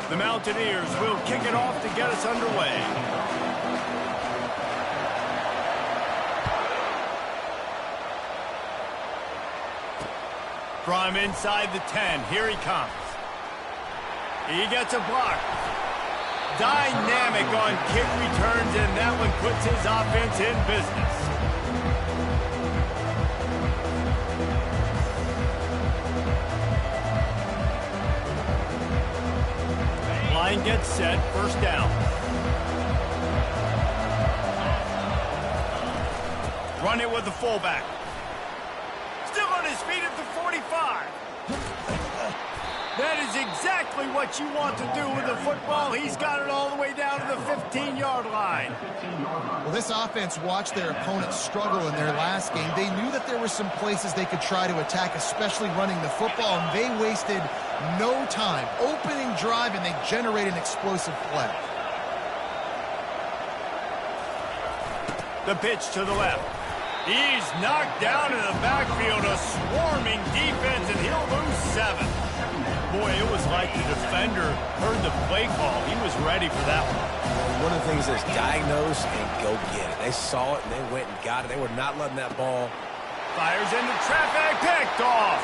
The Mountaineers will kick it off to get us underway. From inside the 10, here he comes. He gets a block. Dynamic on kick returns, and that one puts his offense in business. Line gets set, first down. Run it with the fullback. Still on his feet at the 45. That is exactly what you want to do with the football. He's got it all the way down to the 15-yard line. Well, this offense watched their opponents struggle in their last game. They knew that there were some places they could try to attack, especially running the football, and they wasted no time. Opening drive, and they generate an explosive play. The pitch to the left. He's knocked down in the backfield, a swarming defense, and he'll lose 7. Boy, it was like the defender heard the play call. He was ready for that one. One of the things is diagnose and go get it. They saw it, and they went and got it. They were not letting that ball. Fires into traffic, picked off.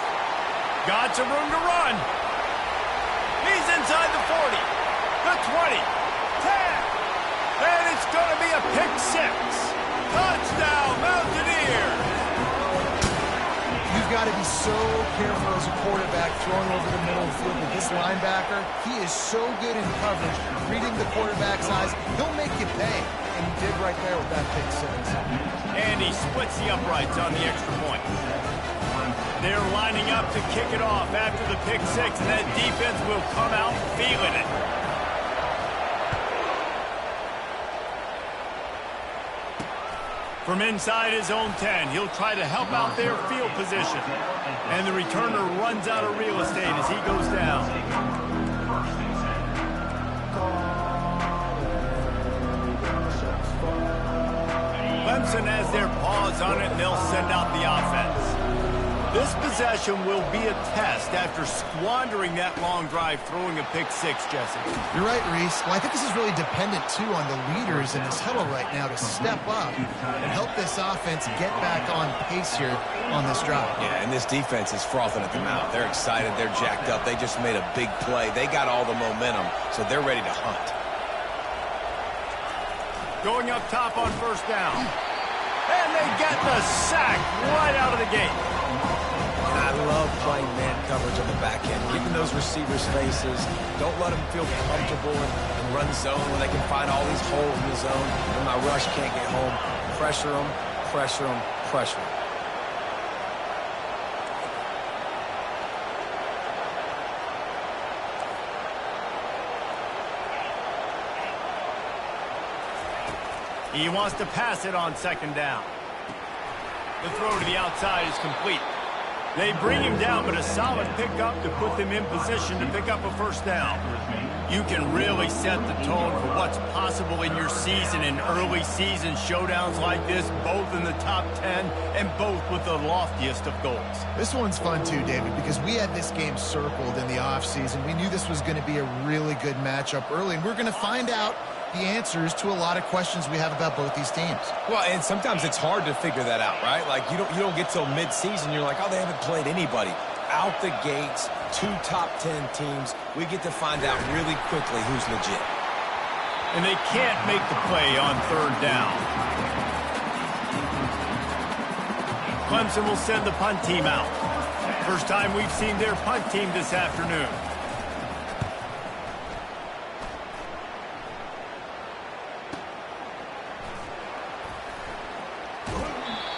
Got some room to run. He's inside the 40, the 20, 10. And it's going to be a pick 6. Touchdown, Mountaineers. You've got to be so careful as a quarterback throwing over the middle of the field with this linebacker. He is so good in coverage, reading the quarterback's eyes. He'll make you pay, and he did right there with that pick 6. And he splits the uprights on the extra point. They're lining up to kick it off after the pick 6, and that defense will come out feeling it. From inside his own 10, he'll try to help out their field position. And the returner runs out of real estate as he goes down. Clemson has their paws on it, and they'll send out the offense. This possession will be a test after squandering that long drive throwing a pick 6, Jesse. You're right, Reese. Well, I think this is really dependent, too, on the leaders in this huddle right now to step up and help this offense get back on pace here on this drive. Yeah, and this defense is frothing at the mouth. They're excited. They're jacked up. They just made a big play. They got all the momentum, so they're ready to hunt. Going up top on first down. And they get the sack right out of the gate. I love playing man coverage on the back end, getting those receivers' faces. Don't let them feel comfortable and run zone when they can find all these holes in the zone. When my rush can't get home, pressure them, pressure them, pressure them. He wants to pass it on second down. The throw to the outside is complete. They bring him down, but a solid pickup to put them in position to pick up a first down. You can really set the tone for what's possible in your season in early season showdowns like this, both in the top 10 and both with the loftiest of goals. This one's fun too, David, because we had this game circled in the offseason. We knew this was going to be a really good matchup early, and we're going to find out the answers to a lot of questions we have about both these teams. Well, and sometimes it's hard to figure that out, right? Like, you don't get till mid-season, you're like, oh, they haven't played anybody. Out the gates, 2 top 10 teams, we get to find out really quickly who's legit. And they can't make the play on third down. Clemson will send the punt team out. First time we've seen their punt team this afternoon.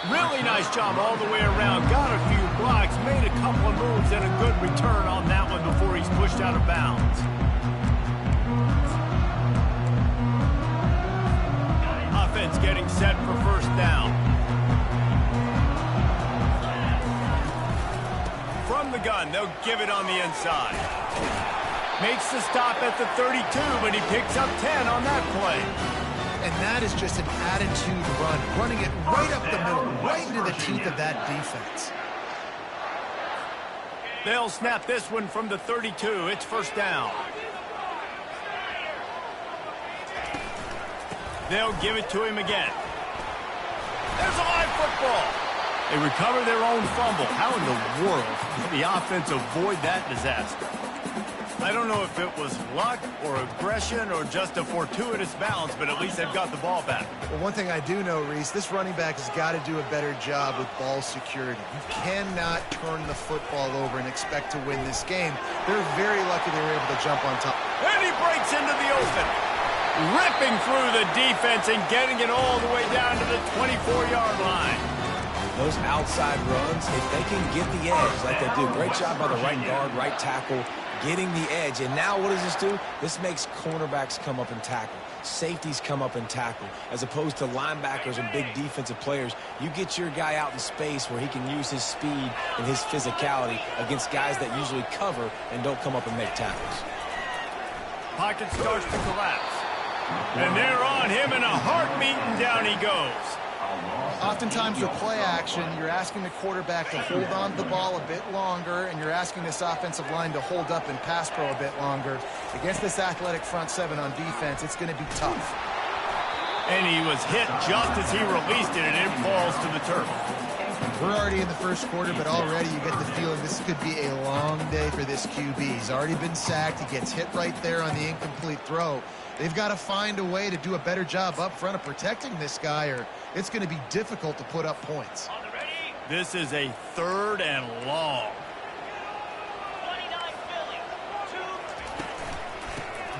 Really nice job all the way around. Got a few blocks, made a couple of moves, and a good return on that one before he's pushed out of bounds. Offense getting set for first down. From the gun, they'll give it on the inside. Makes the stop at the 32, but he picks up 10 on that play. And that is just an attitude run, running it right up the middle, right into the teeth of that defense. They'll snap this one from the 32. It's first down. They'll give it to him again. There's a live football. They recover their own fumble. How in the world did the offense avoid that disaster? I don't know if it was luck or aggression or just a fortuitous bounce, but at least they've got the ball back. Well, one thing I do know, Reese, this running back has got to do a better job with ball security. You cannot turn the football over and expect to win this game. They're very lucky they were able to jump on top. And he breaks into the open, ripping through the defense and getting it all the way down to the 24-yard line. Those outside runs, if they can get the edge like they do, great job by the right guard, right tackle, getting the edge. And now what does this do? This makes cornerbacks come up and tackle. Safeties come up and tackle. As opposed to linebackers and big defensive players, you get your guy out in space where he can use his speed and his physicality against guys that usually cover and don't come up and make tackles. Pocket starts to collapse. And they're on him in a heartbeat, and down he goes. Oftentimes with play action, you're asking the quarterback to hold on to the ball a bit longer, and you're asking this offensive line to hold up and pass pro a bit longer. Against this athletic front seven on defense, it's going to be tough. And he was hit just as he released it, and it falls to the turf. We're already in the first quarter, but already you get the feeling this could be a long day for this QB. He's already been sacked. He gets hit right there on the incomplete throw. They've got to find a way to do a better job up front of protecting this guy, or it's going to be difficult to put up points. This is a 3rd and long.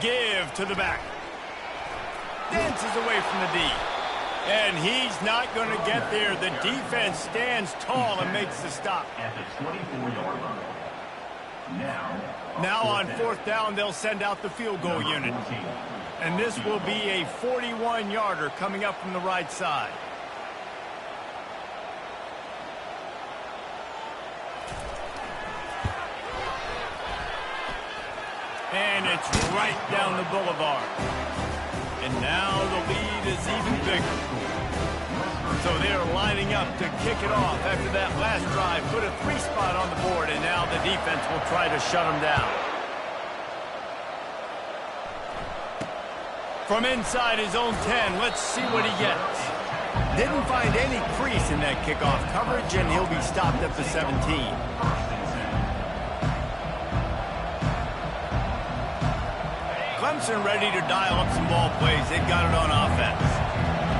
Give to the back. Dances away from the D. And he's not going to get there. The defense stands tall and makes the stop. At the 24-yard line. Now on 4th down, they'll send out the field goal unit. And this will be a 41-yarder coming up from the right side. And it's right down the boulevard. And now the lead is even bigger. So they're lining up to kick it off after that last drive. Put a 3 spot on the board, and now the defense will try to shut them down. From inside his own 10, let's see what he gets. Didn't find any crease in that kickoff coverage, and he'll be stopped at the 17. Clemson ready to dial up some ball plays. They've got it on offense.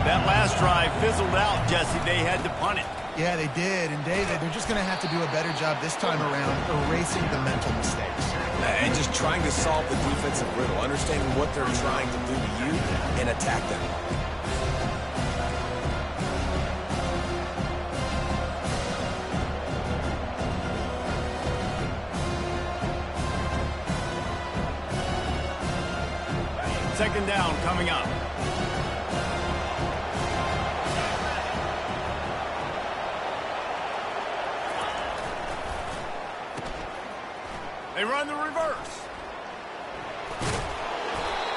That last drive fizzled out, Jesse. They had to punt it. Yeah, they did. And, David, they're just going to have to do a better job this time around erasing the mental mistakes. And just trying to solve the defensive riddle, understanding what they're trying to do to you and attack them. Second down coming up. They run the reverse.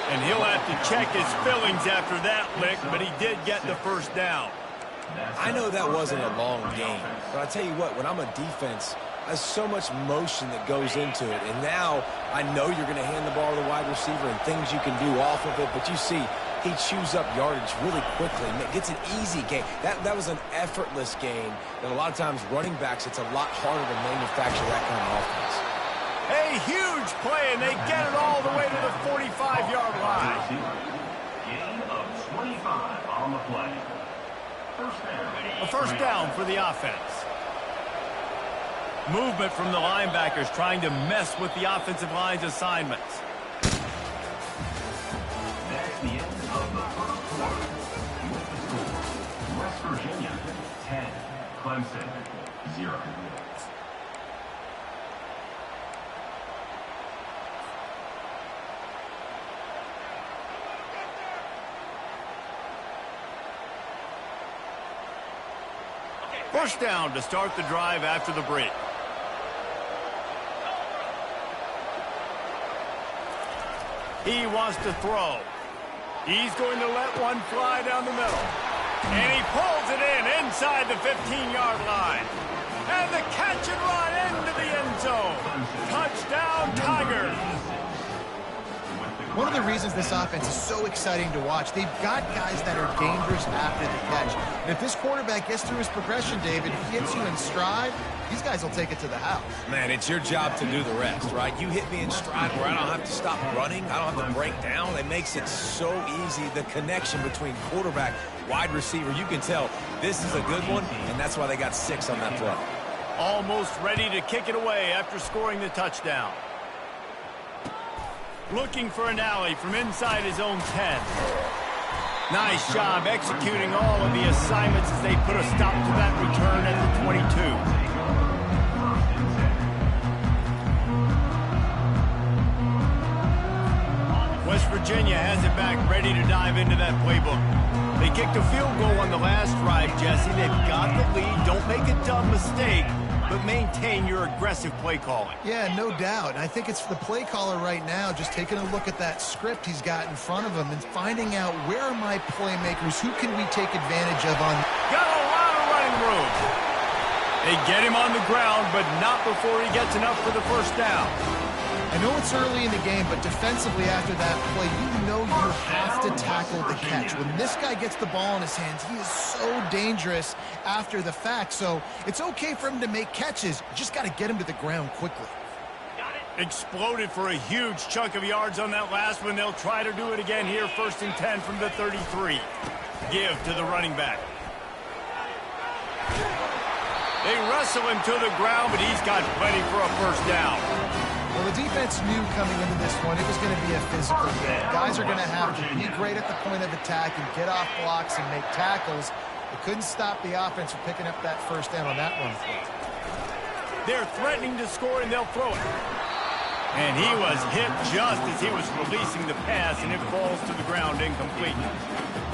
And he'll have to check his fillings after that lick, but he did get the first down. I know that wasn't a long game, but I tell you what, when I'm a defense, there's so much motion that goes into it. And now I know you're going to hand the ball to the wide receiver and things you can do off of it, but you see he chews up yardage really quickly and gets an easy gain. That was an effortless gain. And a lot of times running backs, it's a lot harder to manufacture that kind of offense. A huge play, and they get it all the way to the 45-yard line. Gain of 25 on the play. A first down for the offense. Movement from the linebackers trying to mess with the offensive line's assignments. That's the end of the first quarter. With the score, West Virginia 10, Clemson 0. First down to start the drive after the break. He wants to throw. He's going to let one fly down the middle. And he pulls it in inside the 15-yard line. And the catch and run into the end zone. Touchdown, Tigers. One of the reasons this offense is so exciting to watch, they've got guys that are dangerous after the catch. And if this quarterback gets through his progression, David, if he hits you in stride, these guys will take it to the house. Man, it's your job to do the rest, right? You hit me in stride where I don't have to stop running. I don't have to break down. It makes it so easy. The connection between quarterback, wide receiver, you can tell this is a good one, and that's why they got 6 on that play. Almost ready to kick it away after scoring the touchdown. Looking for an alley from inside his own 10. Nice job executing all of the assignments as they put a stop to that return at the 22. West Virginia has it back ready to dive into that playbook. They kicked a field goal on the last drive, Jesse. They've got the lead. Don't make a dumb mistake, but maintain your aggressive play calling. Yeah, no doubt. And I think it's the play caller right now just taking a look at that script he's got in front of him and finding out where are my playmakers, who can we take advantage of on... Got a lot of running room. They get him on the ground, but not before he gets enough for the first down. I know it's early in the game, but defensively after that play, you know you have to tackle the catch. When this guy gets the ball in his hands, he is so dangerous after the fact. So it's okay for him to make catches. You just got to get him to the ground quickly. Exploded for a huge chunk of yards on that last one. They'll try to do it again here, 1st and 10 from the 33. Give to the running back. They wrestle him to the ground, but he's got plenty for a first down. Well, the defense knew coming into this one it was going to be a physical game. Guys are going to have to be great at the point of attack and get off blocks and make tackles. They couldn't stop the offense from picking up that first down on that one. They're threatening to score, and they'll throw it. And he was hit just as he was releasing the pass, and it falls to the ground incomplete.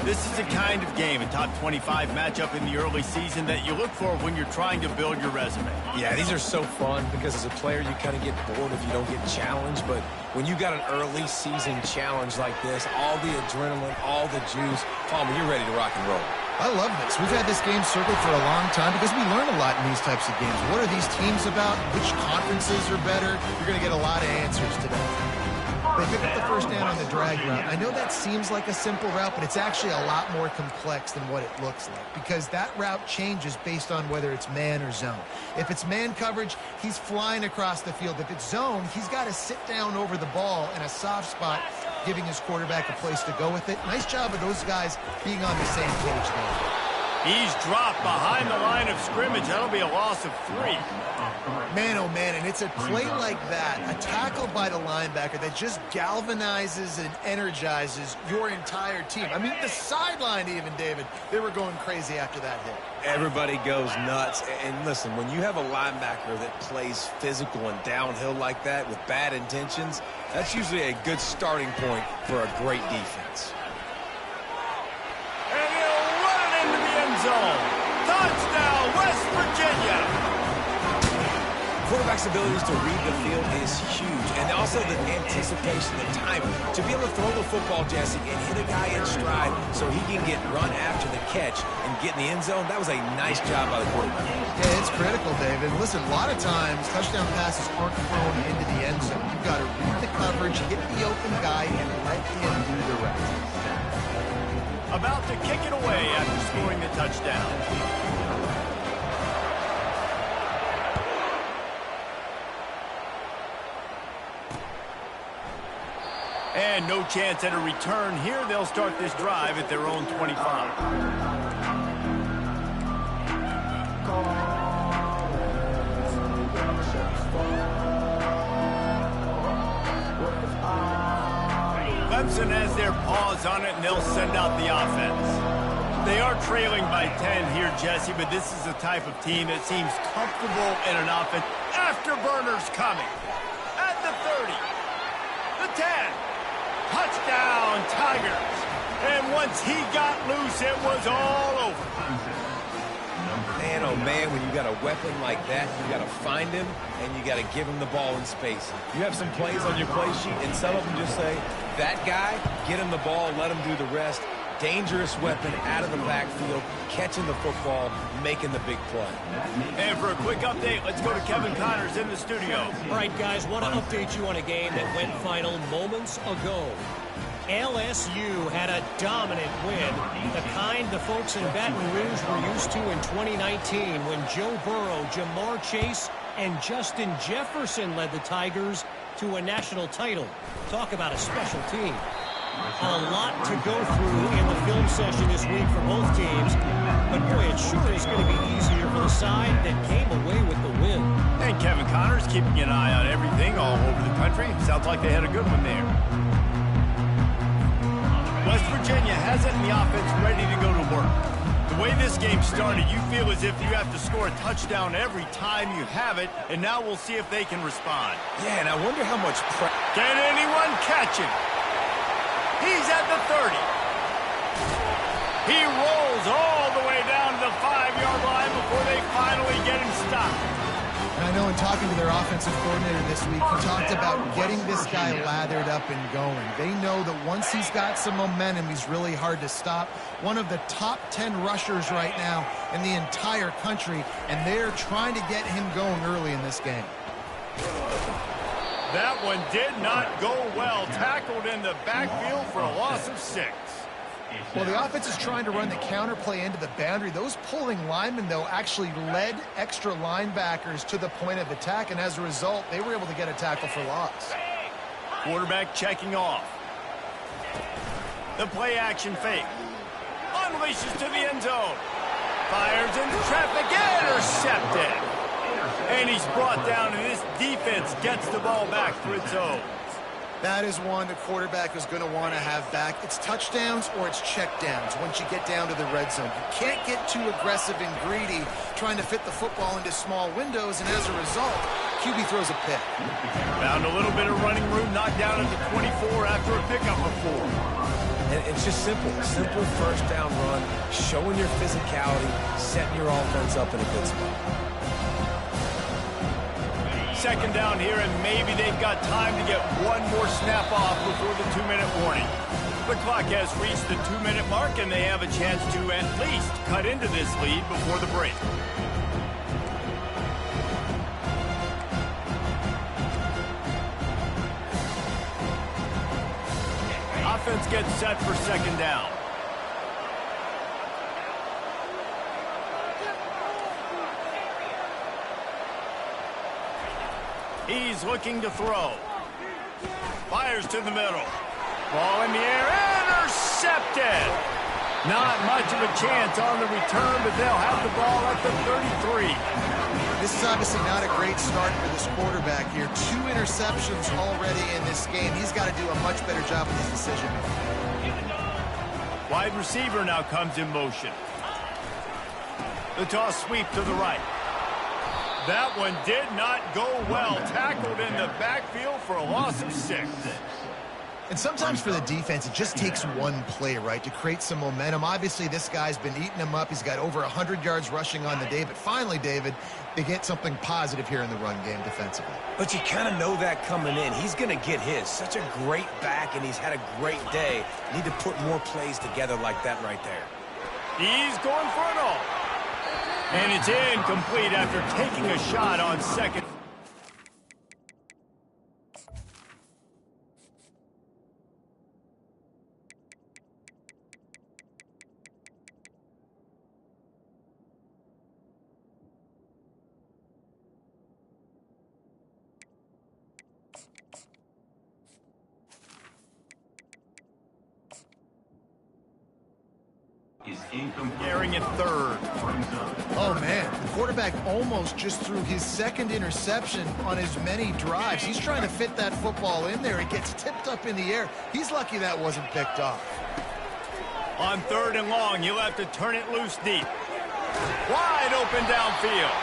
This is the kind of game, a top 25 matchup in the early season, that you look for when you're trying to build your resume. Yeah, these are so fun because as a player, you kind of get bored if you don't get challenged. But when you got an early season challenge like this, all the adrenaline, all the juice, Palmer, you're ready to rock and roll. I love this. We've had this game circled for a long time because we learn a lot in these types of games. What are these teams about? Which conferences are better? You're going to get a lot of answers today. They pick up the first down on the drag route. I know that seems like a simple route, but it's actually a lot more complex than what it looks like because that route changes based on whether it's man or zone. If it's man coverage, he's flying across the field. If it's zone, he's got to sit down over the ball in a soft spot, giving his quarterback a place to go with it. Nice job of those guys being on the same page there. He's dropped behind the line of scrimmage. That'll be a loss of 3. Man, oh man, and it's a play like that, a tackle by the linebacker that just galvanizes and energizes your entire team. I mean, the sideline even, David, they were going crazy after that hit. Everybody goes nuts. And listen, when you have a linebacker that plays physical and downhill like that with bad intentions, that's usually a good starting point for a great defense. And he'll run it into the end zone. Touchdown, West Virginia. Quarterback's abilities to read the field is huge, and also the anticipation, the timing. To be able to throw the football, Jesse, and hit a guy in stride so he can get run after the catch and get in the end zone, that was a nice job by the quarterback. Yeah, it's critical, David. Listen, a lot of times, touchdown passes aren't thrown into the end zone. You've got to read the coverage, hit the open guy, and let him do the rest. About to kick it away after scoring the touchdown. And no chance at a return here. They'll start this drive at their own 25. Clemson has their paws on it, and they'll send out the offense. They are trailing by 10 here, Jesse, but this is the type of team that seems comfortable in an offense. Afterburners coming. At the 30. The 10. Touchdown, Tigers. And once he got loose, it was all over. Man, oh man, when you got a weapon like that, you got to find him, and you got to give him the ball in space. You have some plays on your play sheet, and some of them just say, that guy, get him the ball, let him do the rest. dangerous weapon out of the backfield, catching the football, making the big play. And for a quick update, let's go to Kevin Connors in the studio. All right, guys, want to update you on a game that went final moments ago. LSU had a dominant win, the kind the folks in Baton Rouge were used to in 2019 when Joe Burrow, Jamar Chase, and Justin Jefferson led the Tigers to a national title. Talk about a special team. A lot to go through in the film session this week for both teams, but boy, it sure is going to be easier for the side that came away with the win. And Kevin Connors keeping an eye on everything all over the country. Sounds like they had a good one there. West Virginia has it in the offense ready to go to work. The way this game started, you feel as if you have to score a touchdown every time you have it, and now we'll see if they can respond. Yeah, and I wonder how much pressure. Can anyone catch him? He's at the 30. He rolls all the way down to the 5-yard line before they finally get him stopped. And I know in talking to their offensive coordinator this week, he talked about getting this guy lathered up and going. They know that once he's got some momentum, he's really hard to stop. One of the top 10 rushers right now in the entire country, and they're trying to get him going early in this game. That one did not go well. Tackled in the backfield for a loss of 6. Well, the offense is trying to run the counter play into the boundary. Those pulling linemen, though, actually led extra linebackers to the point of attack, and as a result, they were able to get a tackle for loss. Quarterback checking off. The play action fake. Unleashes to the end zone. Fires into traffic. Intercepted. And he's brought down, and this defense gets the ball back for its own. That is one the quarterback is going to want to have back. It's touchdowns or it's checkdowns once you get down to the red zone. You can't get too aggressive and greedy trying to fit the football into small windows, and as a result, QB throws a pick. Found a little bit of running room, knocked down at the 24 after a pickup of 4. And it's just simple first down run, showing your physicality, setting your offense up in a good spot. Second down here, and maybe they've got time to get one more snap off before the 2-minute warning. The clock has reached the 2-minute mark, and they have a chance to at least cut into this lead before the break. Offense gets set for second down. He's looking to throw. Fires to the middle. Ball in the air. Intercepted. Not much of a chance on the return, but they'll have the ball at the 33. This is obviously not a great start for this quarterback here. 2 interceptions already in this game. He's got to do a much better job with his decision making. Wide receiver now comes in motion. The toss sweep to the right. That one did not go well. Tackled in the backfield for a loss of 6. And sometimes for the defense, it just takes one play, right, to create some momentum. Obviously, this guy's been eating them up. He's got over 100 yards rushing on the day. But finally, David, they get something positive here in the run game defensively. But you kind of know that coming in. He's going to get his. Such a great back, and he's had a great day. Need to put more plays together like that right there. He's going for it all. And it's incomplete after taking a shot on second. Is incomplete. Carrying it third. Oh, man, the quarterback almost just threw his second interception on as many drives. He's trying to fit that football in there. It gets tipped up in the air. He's lucky that wasn't picked off. On 3rd and long, he'll have to turn it loose deep. Wide open downfield.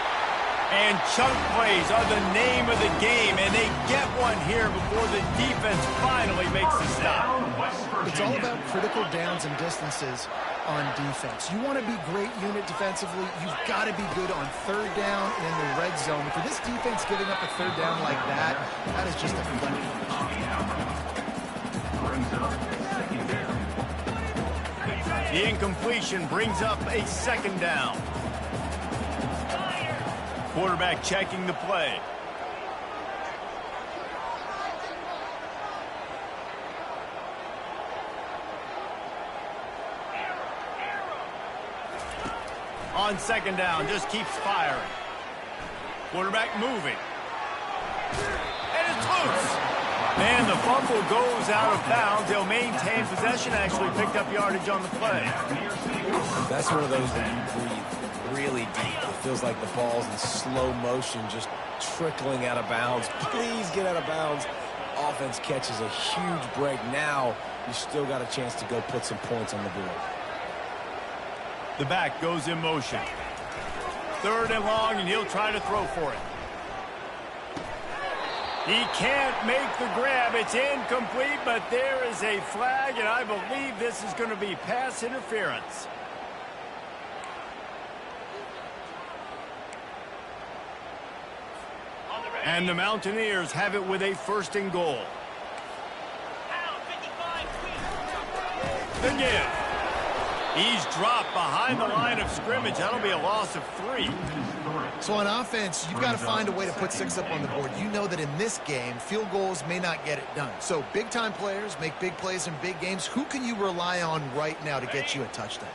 And chunk plays are the name of the game, and they get one here before the defense finally makes the stop. It's all about critical downs and distances on defense. You want to be great unit defensively, you've got to be good on 3rd down and in the red zone. For this defense giving up a 3rd down like that, that is just a flex. The incompletion brings up a second down. Quarterback checking the play. On second down, just keeps firing. Quarterback moving. And it's loose. And the fumble goes out of bounds. They'll maintain possession. Actually picked up yardage on the play. That's one of those that you breathe really deep. It feels like the ball's in slow motion, just trickling out of bounds. Please get out of bounds. Offense catches a huge break. Now you still got a chance to go put some points on the board. The back goes in motion. Third and long, and he'll try to throw for it. He can't make the grab. It's incomplete, but there is a flag, and I believe this is going to be pass interference. And the Mountaineers have it with a first and goal. The give. He's dropped behind the line of scrimmage. That'll be a loss of 3. So on offense, you've got to find a way to put 6 up on the board. You know that in this game, field goals may not get it done. So big-time players make big plays in big games. Who can you rely on right now to get you a touchdown?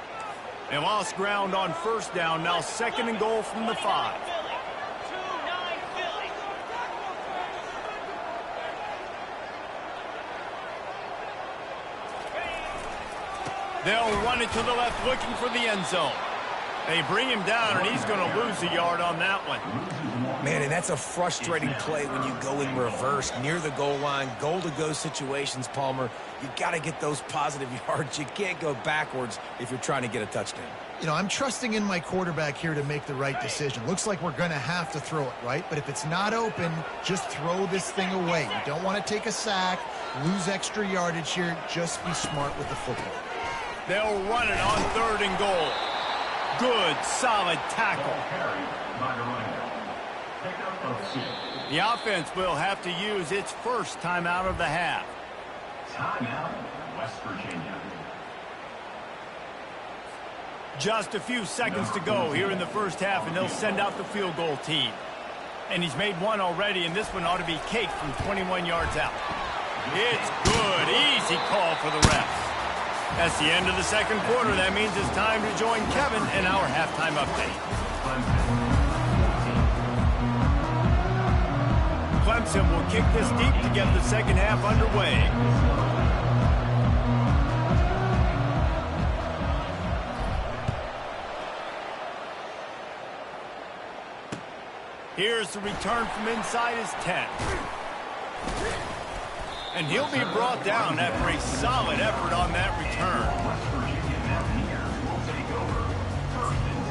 They lost ground on first down. Now second and goal from the 5. They'll run it to the left, looking for the end zone. They bring him down, and he's going to lose a yard on that one. Man, and that's a frustrating play when you go in reverse near the goal line. Goal-to-go situations, Palmer. You got to get those positive yards. You can't go backwards if you're trying to get a touchdown. You know, I'm trusting in my quarterback here to make the right decision. Looks like we're going to have to throw it, right? But if it's not open, just throw this thing away. You don't want to take a sack, lose extra yardage here. Just be smart with the football. They'll run it on third and goal. Good, solid tackle. The offense will have to use its first timeout of the half. Timeout, West Virginia. Just a few seconds to go here in the first half, and they'll send out the field goal team. And he's made one already, and this one ought to be caked from 21 yards out. It's good. Easy call for the refs. That's the end of the second quarter. That means it's time to join Kevin in our halftime update. Clemson will kick this deep to get the second half underway. Here's the return from inside his 10. And he'll be brought down after a solid effort on that return. West Virginia Mountaineers will take over 1st and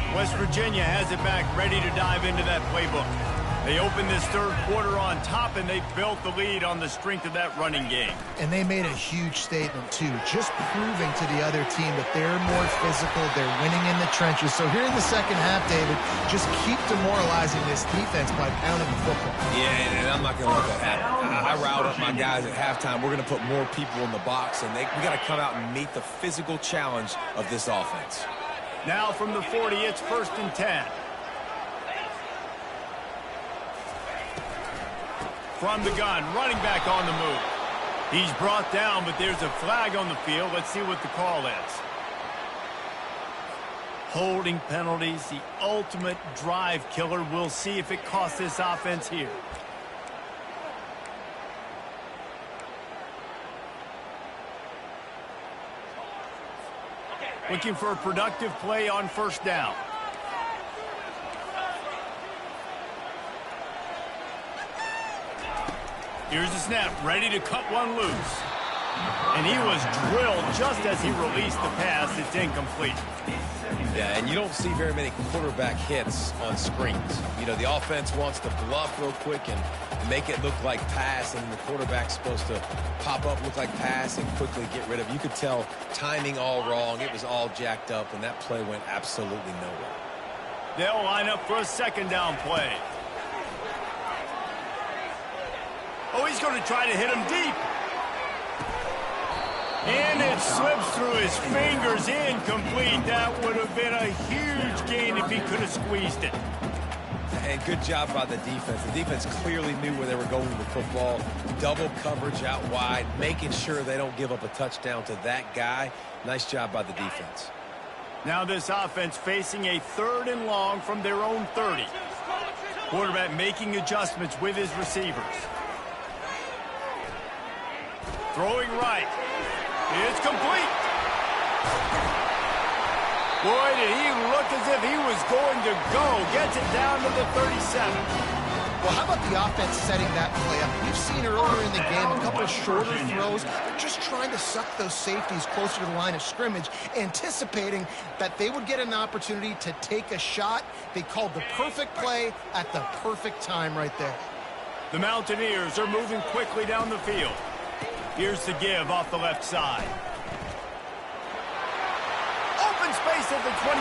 10. West Virginia has it back, ready to dive into that playbook. They opened this third quarter on top, and they built the lead on the strength of that running game. And they made a huge statement, too, just proving to the other team that they're more physical, they're winning in the trenches. So here in the second half, David, just keep demoralizing this defense by pounding the football. Yeah, and I'm not going to let that happen. I riled up my guys at halftime. We're going to put more people in the box, and we got to come out and meet the physical challenge of this offense. Now from the 40, it's 1st and 10. From the gun, running back on the move. He's brought down, but there's a flag on the field. Let's see what the call is. Holding penalties, the ultimate drive killer. We'll see if it costs this offense here. Looking for a productive play on first down. Here's the snap, ready to cut one loose. And he was drilled just as he released the pass. It's incomplete. Yeah, and you don't see very many quarterback hits on screens. You know, the offense wants to bluff real quick and make it look like pass, and the quarterback's supposed to pop up, look like pass, and quickly get rid of it. You could tell timing all wrong. It was all jacked up, and that play went absolutely nowhere. They'll line up for a second down play. Oh, he's going to try to hit him deep. And it slips through his fingers, incomplete. That would have been a huge gain if he could have squeezed it. And good job by the defense. The defense clearly knew where they were going with the football. Double coverage out wide, making sure they don't give up a touchdown to that guy. Nice job by the defense. Now this offense facing a 3rd and long from their own 30. Quarterback making adjustments with his receivers. Throwing right. It's complete. Boy, did he look as if he was going to go. Gets it down to the 37. Well, how about the offense setting that play up? We've seen earlier in the game a couple of shorter throws. They're just trying to suck those safeties closer to the line of scrimmage, anticipating that they would get an opportunity to take a shot. They called the perfect play at the perfect time right there. The Mountaineers are moving quickly down the field. Here's the give off the left side. Open space at the 25.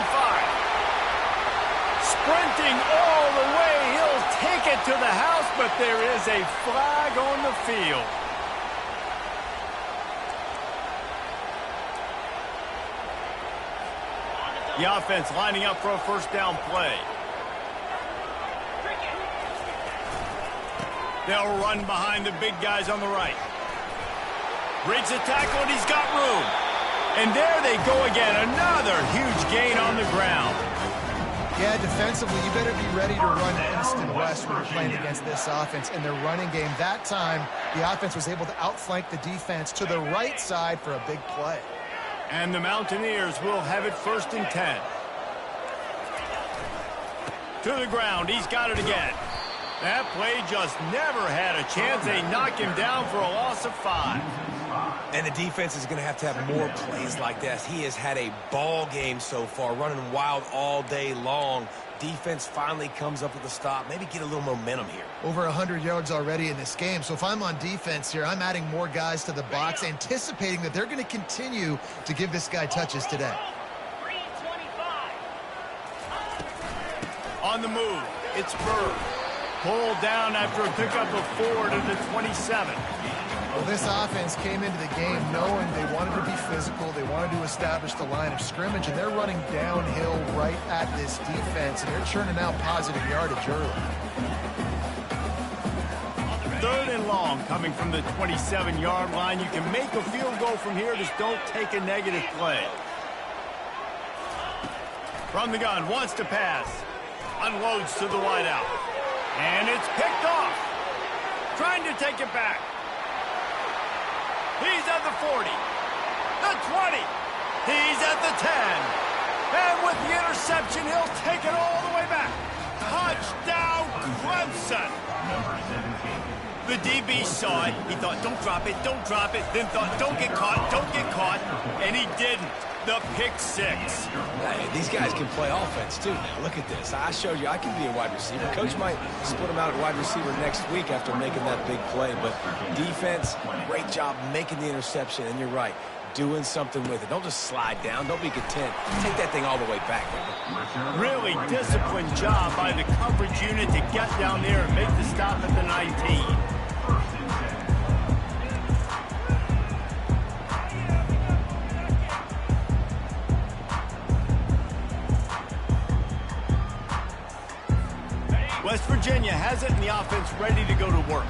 Sprinting all the way. He'll take it to the house, but there is a flag on the field. The offense lining up for a first down play. They'll run behind the big guys on the right. Breaks a tackle, and he's got room. And there they go again. Another huge gain on the ground. Yeah, defensively, you better be ready to run east and west when you're playing against this offense. In their running game, that time, the offense was able to outflank the defense to the right side for a big play. And the Mountaineers will have it 1st and 10. To the ground. He's got it again. That play just never had a chance. They knock him down for a loss of 5. And the defense is going to have more plays like this. He has had a ball game so far, running wild all day long. Defense finally comes up with a stop. Maybe get a little momentum here. Over 100 yards already in this game. So if I'm on defense here, I'm adding more guys to the box, anticipating that they're going to continue to give this guy touches today. On the move, it's Bird. Pulled down after a pickup of 4 to the 27. Well, this offense came into the game knowing they wanted to be physical. They wanted to establish the line of scrimmage, and they're running downhill right at this defense, and they're churning out positive yardage early. 3rd and long coming from the 27-yard line. You can make a field goal from here. Just don't take a negative play. From the gun, wants to pass. Unloads to the wideout. And it's picked off. Trying to take it back. He's at the 40. The 20. He's at the 10. And with the interception, he'll take it all the way back. Touchdown, Clemson. The DB saw it. He thought, don't drop it, don't drop it. Then thought, don't get caught, don't get caught. And he didn't. The pick 6. Hey, these guys can play offense, too. Now, look at this. I showed you I can be a wide receiver. Coach might split him out at wide receiver next week after making that big play. But defense, great job making the interception. And you're right, doing something with it. Don't just slide down. Don't be content. Take that thing all the way back. Really disciplined job by the coverage unit to get down there and make the stop at the 19. West Virginia has it, and the offense ready to go to work.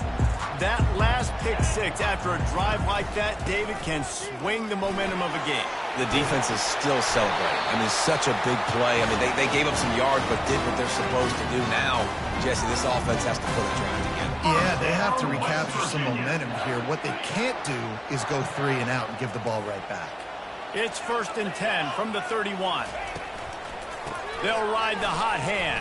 That last pick 6 after a drive like that, David, can swing the momentum of a game. The defense is still celebrating. I mean, such a big play. I mean, they gave up some yards, but did what they're supposed to do. Now, Jesse, this offense has to put a drive together. Yeah, they have to recapture some momentum here. What they can't do is go 3 and out and give the ball right back. It's 1st and 10 from the 31. They'll ride the hot hand.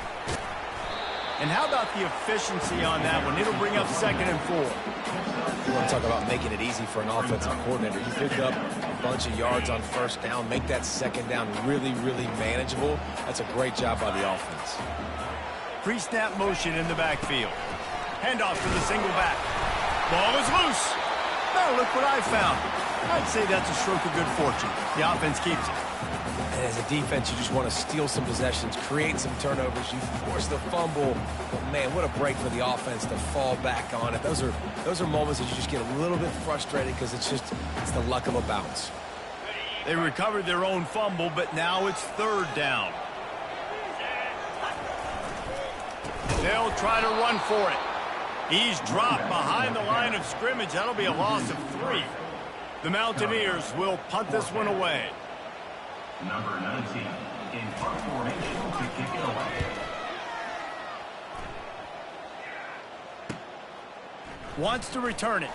And how about the efficiency on that one? It'll bring up 2nd and 4. You want to talk about making it easy for an offensive coordinator. You pick up a bunch of yards on 1st down, make that 2nd down really, really manageable. That's a great job by the offense. Pre-snap motion in the backfield. Handoff to the single back. Ball is loose. Oh, look what I found. I'd say that's a stroke of good fortune. The offense keeps it. And as a defense, you just want to steal some possessions, create some turnovers. You force the fumble, but man, what a break for the offense to fall back on it. Those are moments that you just get a little bit frustrated because it's the luck of a bounce. They recovered their own fumble, but now it's third down. They'll try to run for it. He's dropped behind the line of scrimmage. That'll be a loss of 3. The Mountaineers will punt this one away. Number 19 in punt formation to kick it away. Wants to return it.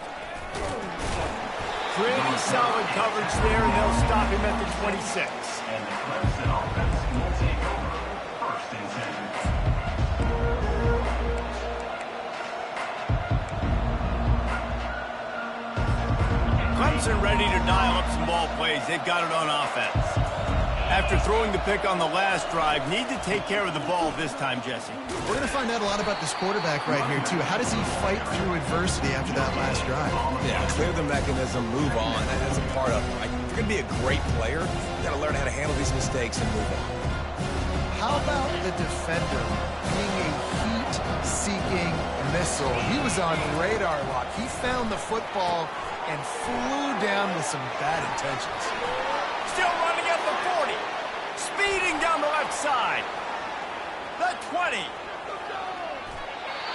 Pretty solid coverage there, and they'll stop him at the 26. And the Clemson offense will take over. First and 10. Clemson ready to dial up some ball plays. They've got it on offense. After throwing the pick on the last drive, need to take care of the ball this time, Jesse. We're going to find out a lot about this quarterback right here, too. How does he fight through adversity after that last drive? Yeah, clear the mechanism, move on. That's a part of it. Right? If you're going to be a great player, you got to learn how to handle these mistakes and move on. How about the defender being a heat-seeking missile? He was on radar lock. He found the football and flew down with some bad intentions. Still running at the 40. Speeding down the left side. The 20.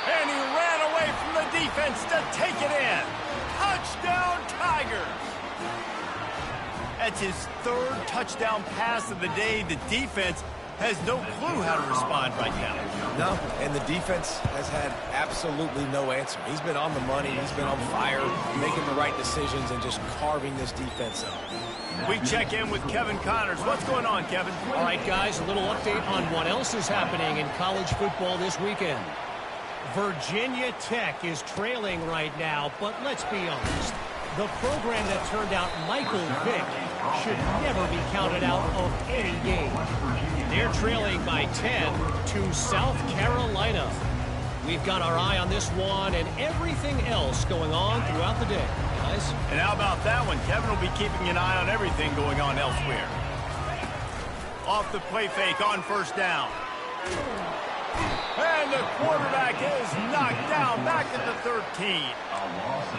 And he ran away from the defense to take it in. Touchdown, Tigers. That's his third touchdown pass of the day. The defense has no clue how to respond right now. No, and the defense has had absolutely no answer. He's been on the money. He's been on fire, making the right decisions and just carving this defense up. We check in with Kevin Connors. What's going on, Kevin? All right, guys, a little update on what else is happening in college football this weekend. Virginia Tech is trailing right now, but let's be honest. The program that turned out Michael Vick should never be counted out of any game. They're trailing by 10 to South Carolina. We've got our eye on this one and everything else going on throughout the day, guys. And how about that one? Kevin will be keeping an eye on everything going on elsewhere. Off the play fake on first down. And the quarterback is knocked down back at the 13.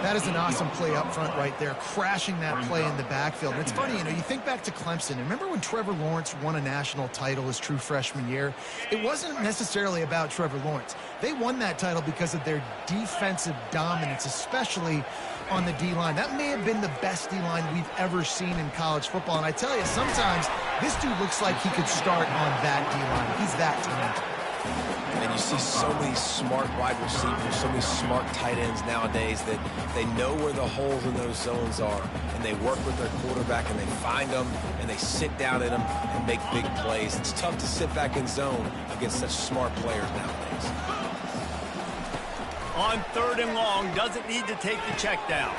That is an awesome play up front right there, crashing that play in the backfield. And it's funny, you know, you think back to Clemson. Remember when Trevor Lawrence won a national title his true freshman year? It wasn't necessarily about Trevor Lawrence. They won that title because of their defensive dominance, especially on the D-line. That may have been the best D-line we've ever seen in college football. And I tell you, sometimes this dude looks like he could start on that D-line. He's that talented. And you see so many smart wide receivers, so many smart tight ends nowadays that they know where the holes in those zones are, and they work with their quarterback, and they find them, and they sit down in them and make big plays. It's tough to sit back in zone against such smart players nowadays. On third and long, doesn't need to take the check down.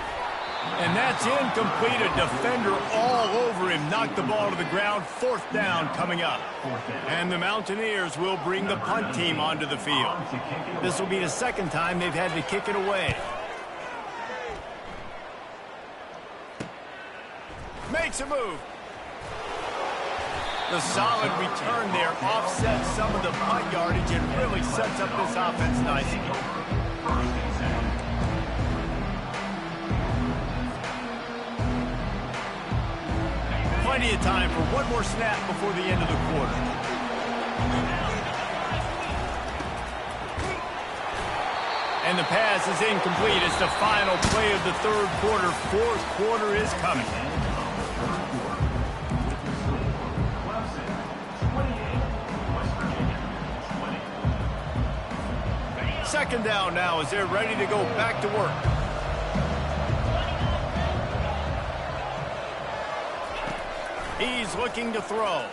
And that's incomplete. A defender all over him. Knocked the ball to the ground. Fourth down coming up. And the Mountaineers will bring the punt team onto the field. This will be the second time they've had to kick it away. Makes a move. The solid return there offsets some of the punt yardage and really sets up this offense nicely. Plenty of time for one more snap before the end of the quarter. And the pass is incomplete. It's the final play of the third quarter. Fourth quarter is coming. Second down now as they're ready to go back to work. He's looking to throw.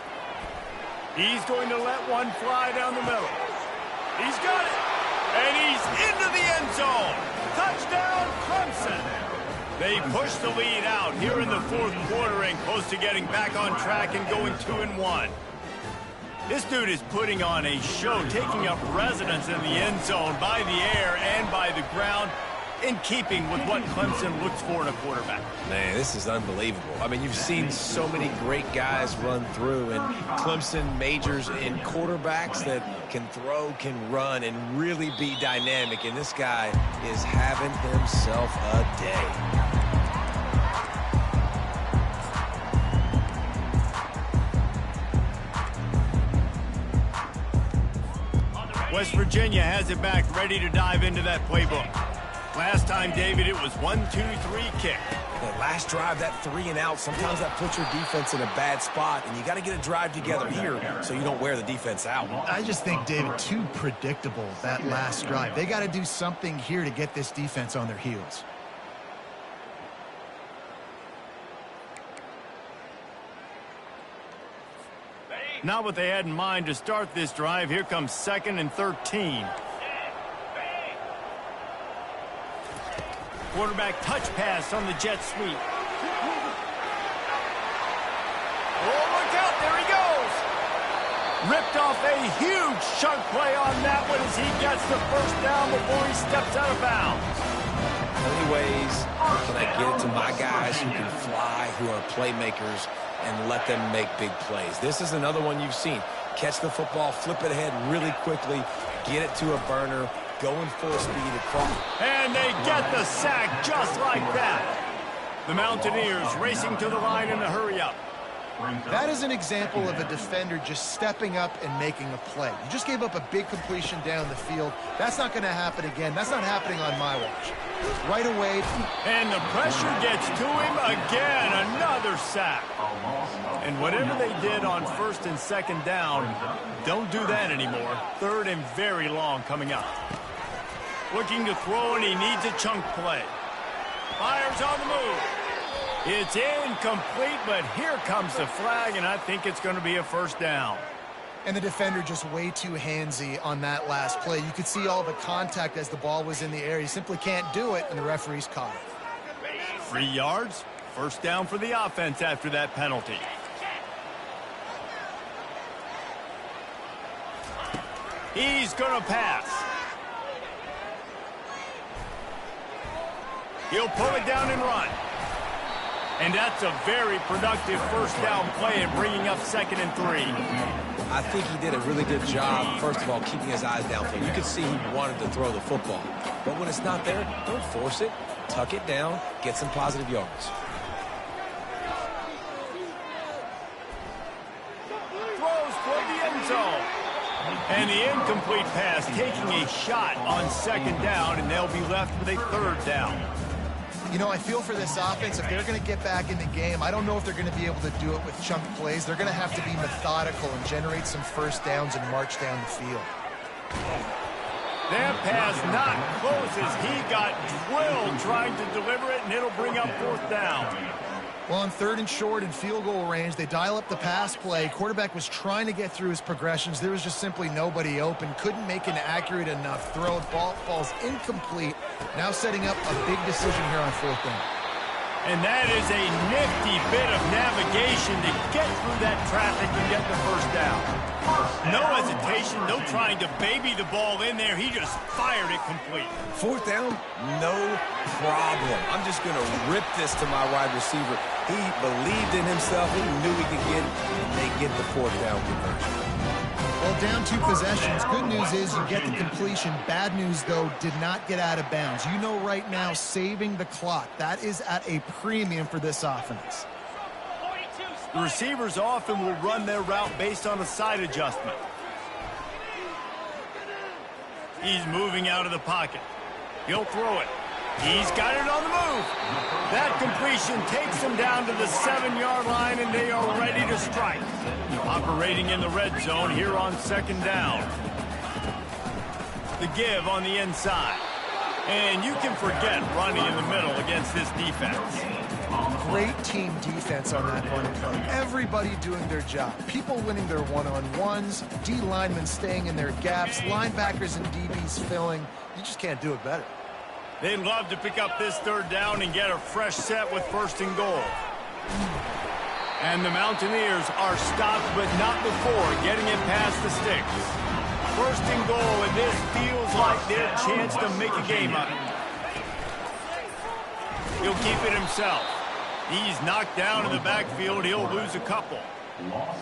He's going to let one fly down the middle. He's got it. And he's into the end zone. Touchdown, Clemson. They push the lead out here in the fourth quarter and close to getting back on track and going 2-1. This dude is putting on a show, taking up residence in the end zone by the air and by the ground. in keeping with what Clemson looks for in a quarterback. Man, this is unbelievable. I mean, you've seen so many great guys run through, and Clemson majors in quarterbacks that can throw, can run, and really be dynamic, and this guy is having himself a day. West Virginia has it back, ready to dive into that playbook. Last time, David, it was 1-2-3 kick. That last drive, that 3 and out, sometimes that puts your defense in a bad spot, and you got to get a drive together here so you don't wear the defense out. I just think, David, too predictable, that last drive. They got to do something here to get this defense on their heels. Not what they had in mind to start this drive. Here comes 2nd and 13. Quarterback touch pass on the jet sweep. Oh, look out, there he goes. Ripped off a huge chunk play on that one as he gets the first down before he steps out of bounds. How many ways can I get it to my guys who can fly, who are playmakers, and let them make big plays? This is another one you've seen. Catch the football, flip it ahead really quickly, get it to a burner, going full speed across. And they get the sack just like that. The Mountaineers racing to the line in a hurry-up. That is an example of a defender just stepping up and making a play. You just gave up a big completion down the field. That's not going to happen again. That's not happening on my watch. Right away. And the pressure gets to him again. Another sack. And whatever they did on 1st and 2nd down, don't do that anymore. 3rd and very long coming up. Looking to throw, and he needs a chunk play. Fires on the move. It's incomplete, but here comes the flag, and I think it's going to be a first down. And the defender just way too handsy on that last play. You could see all the contact as the ball was in the air. He simply can't do it, and the referee's caught it. 3 yards, first down for the offense after that penalty. He's going to pass. He'll pull it down and run. And that's a very productive first down play and bringing up 2nd and 3. I think he did a really good job, first of all, keeping his eyes downfield. You could see he wanted to throw the football. But when it's not there, don't force it. Tuck it down, get some positive yards. Throws toward the end zone. And the incomplete pass taking a shot on 2nd down, and they'll be left with a 3rd down. You know, I feel for this offense, if they're going to get back in the game, I don't know if they're going to be able to do it with chunk plays. They're going to have to be methodical and generate some first downs and march down the field. That pass not close as he got drilled trying to deliver it, and it'll bring up 4th down. Well, on 3rd and short and field goal range, they dial up the pass play. Quarterback was trying to get through his progressions. There was just simply nobody open. Couldn't make an accurate enough throw. Ball falls incomplete. Now setting up a big decision here on 4th down. And that is a nifty bit of navigation to get through that traffic and get the first down. No hesitation, no trying to baby the ball in there. He just fired it complete. 4th down, no problem. I'm just going to rip this to my wide receiver. He believed in himself. He knew he could get it, and they get the 4th down conversion. Well, down 2 possessions. Good news is you get the completion. Bad news, though, did not get out of bounds. You know right now, saving the clock. That is at a premium for this offense. The receivers often will run their route based on a side adjustment. He's moving out of the pocket. He'll throw it. He's got it on the move. That completion takes him down to the 7-yard line, and they are ready to strike. Operating in the red zone here on 2nd down. The give on the inside. And you can forget running in the middle against this defense. Great team defense on that run play. Everybody doing their job. People winning their one-on-ones, D linemen staying in their gaps, linebackers and DBs filling. You just can't do it better. They'd love to pick up this 3rd down and get a fresh set with 1st and goal. And the Mountaineers are stopped, but not before getting it past the sticks. 1st and goal, and this feels like their chance to make a game of it. He'll keep it himself. He's knocked down in the backfield. He'll lose a couple.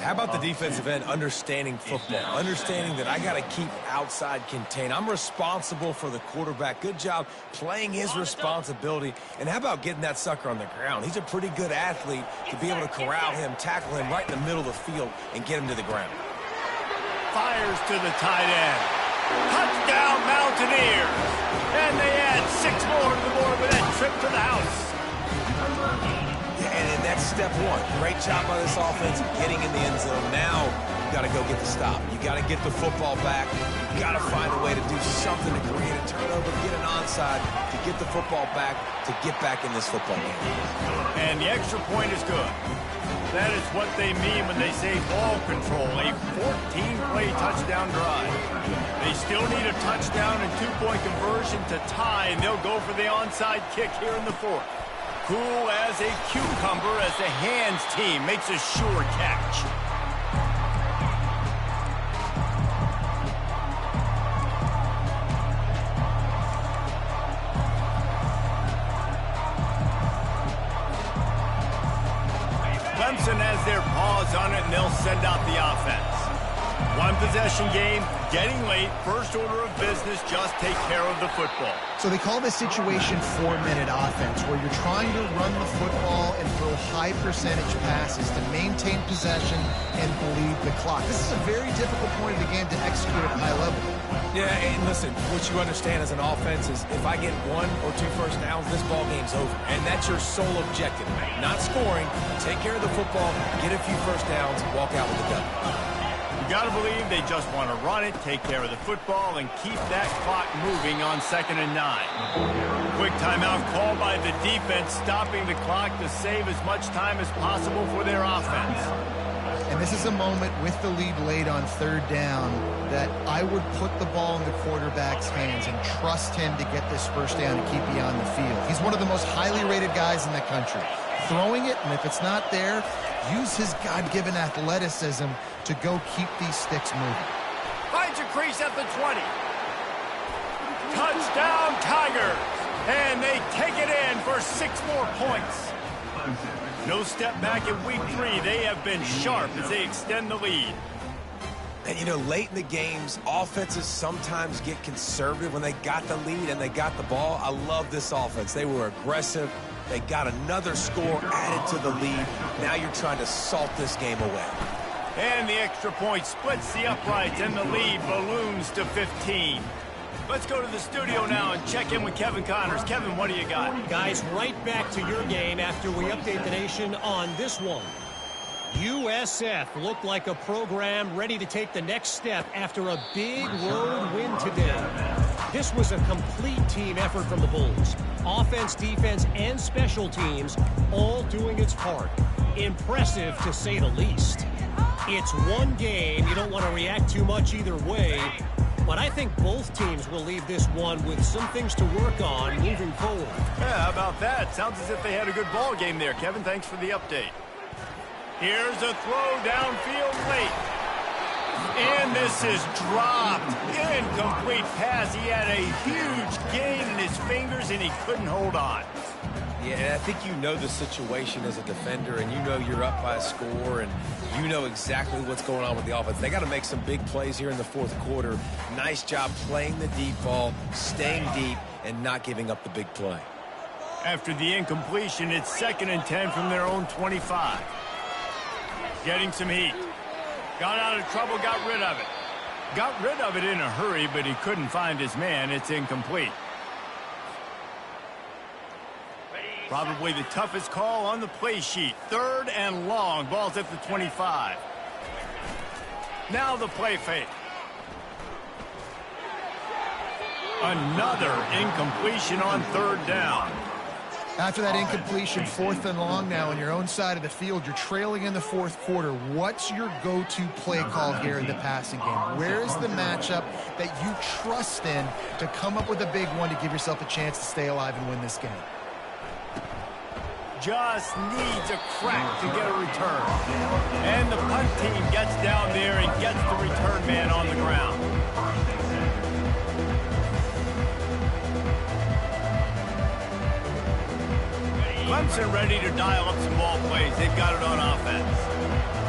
How about the defensive end understanding football, understanding that I got to keep outside contained. I'm responsible for the quarterback. Good job playing his responsibility. And how about getting that sucker on the ground? He's a pretty good athlete to be able to corral him, tackle him right in the middle of the field, and get him to the ground. Fires to the tight end. Touchdown, Mountaineers. And they add 6 more to the board with that trip to the house. And that's step one. Great job by this offense getting in the end zone. Now you got to go get the stop. You got to get the football back. You got to find a way to do something to create a turnover, get an onside, to get the football back, to get back in this football game. And the extra point is good. That is what they mean when they say ball control, a 14-play touchdown drive. They still need a touchdown and 2-point conversion to tie, and they'll go for the onside kick here in the 4th. Cool as a cucumber as the hands team makes a sure catch. Clemson has their paws on it, and they'll send out the offense. One possession game, getting late, first order of business, just take care of the football. So they call this situation 4-minute offense, where you're trying to run the football and throw high percentage passes to maintain possession and bleed the clock. This is a very difficult point of the game to execute at a high level. Yeah, and listen, what you understand as an offense is if I get 1 or 2 first downs, this ball game's over. And that's your sole objective. Not scoring, take care of the football, get a few first downs, walk out with the gun. You got to believe they just want to run it, take care of the football, and keep that clock moving on 2nd and 9. Quick timeout call by the defense, stopping the clock to save as much time as possible for their offense. And this is a moment with the lead late on 3rd down that I would put the ball in the quarterback's hands and trust him to get this first down and keep you on the field. He's one of the most highly rated guys in the country. Throwing it, and if it's not there, use his God-given athleticism to go keep these sticks moving. Finds a crease at the 20. Touchdown, Tigers! And they take it in for 6 more points. No step back in week 3. They have been sharp as they extend the lead. And, you know, late in the games, offenses sometimes get conservative when they got the lead and they got the ball. I love this offense. They were aggressive. They got another score added to the lead. Now you're trying to salt this game away. And the extra point splits the uprights, and the lead balloons to 15. Let's go to the studio now and check in with Kevin Connors. Kevin, what do you got? Guys, right back to your game after we update the nation on this one. USF looked like a program ready to take the next step after a big road win today. This was a complete team effort from the Bulls. Offense, defense, and special teams all doing its part. Impressive, to say the least. It's one game. You don't want to react too much either way. But I think both teams will leave this one with some things to work on moving forward. Yeah, how about that? Sounds as if they had a good ball game there, Kevin. Thanks for the update. Here's a throw downfield late. And this is dropped. Incomplete pass. He had a huge gain in his fingers, and he couldn't hold on. Yeah, I think you know the situation as a defender, and you know you're up by a score, and you know exactly what's going on with the offense. They got to make some big plays here in the 4th quarter. Nice job playing the deep ball, staying deep, and not giving up the big play. After the incompletion, it's 2nd and 10 from their own 25. Getting some heat. Got out of trouble, got rid of it. Got rid of it in a hurry, but he couldn't find his man. It's incomplete. Probably the toughest call on the play sheet. 3rd and long. Ball's at the 25. Now the play fake. Another incompletion on 3rd down. After that incompletion, 4th and long now on your own side of the field, you're trailing in the 4th quarter. What's your go-to play call here in the passing game? Where is the matchup that you trust in to come up with a big one to give yourself a chance to stay alive and win this game? Just needs a crack to get a return. And the punt team gets down there and gets the return man on the ground. Clemson ready to dial up some ball plays. They've got it on offense.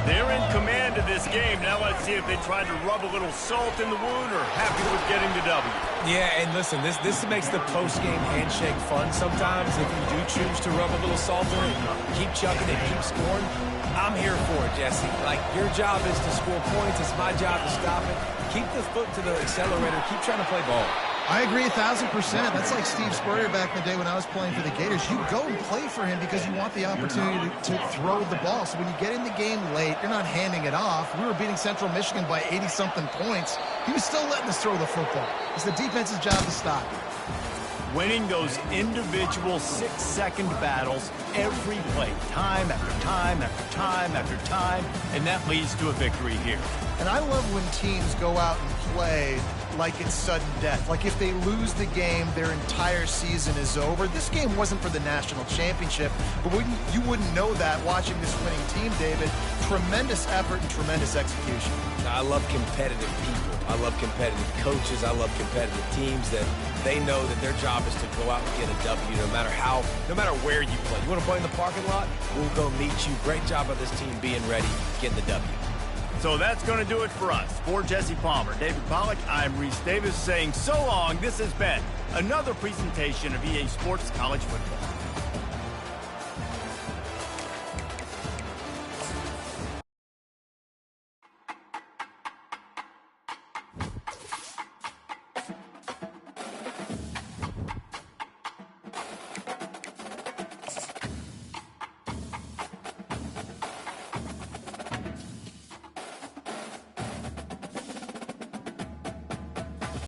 They're in command of this game. Now let's see if they try to rub a little salt in the wound or happy with getting the W. Yeah, and listen, this makes the post-game handshake fun sometimes. If you do choose to rub a little salt in it, keep chucking it, keep scoring. I'm here for it, Jesse. Like, your job is to score points. It's my job to stop it. Keep the foot to the accelerator. Keep trying to play ball. I agree 1,000%. That's like Steve Spurrier back in the day when I was playing for the Gators. You go and play for him because you want the opportunity to throw the ball. So when you get in the game late, you're not handing it off. We were beating Central Michigan by 80-something points. He was still letting us throw the football. It's the defense's job to stop it. Winning those individual 6-second battles every play, time after time after time after time, and that leads to a victory here. And I love when teams go out and play like it's sudden death. Like if they lose the game, their entire season is over. This game wasn't for the national championship, but you wouldn't know that watching this winning team, David. Tremendous effort and tremendous execution. I love competitive people. I love competitive coaches. I love competitive teams that they know that their job is to go out and get a W no matter where you play. You want to play in the parking lot? We'll go meet you. Great job of this team being ready, getting the W. So that's going to do it for us. For Jesse Palmer, David Pollack, I'm Reese Davis saying so long. This has been another presentation of EA Sports College Football.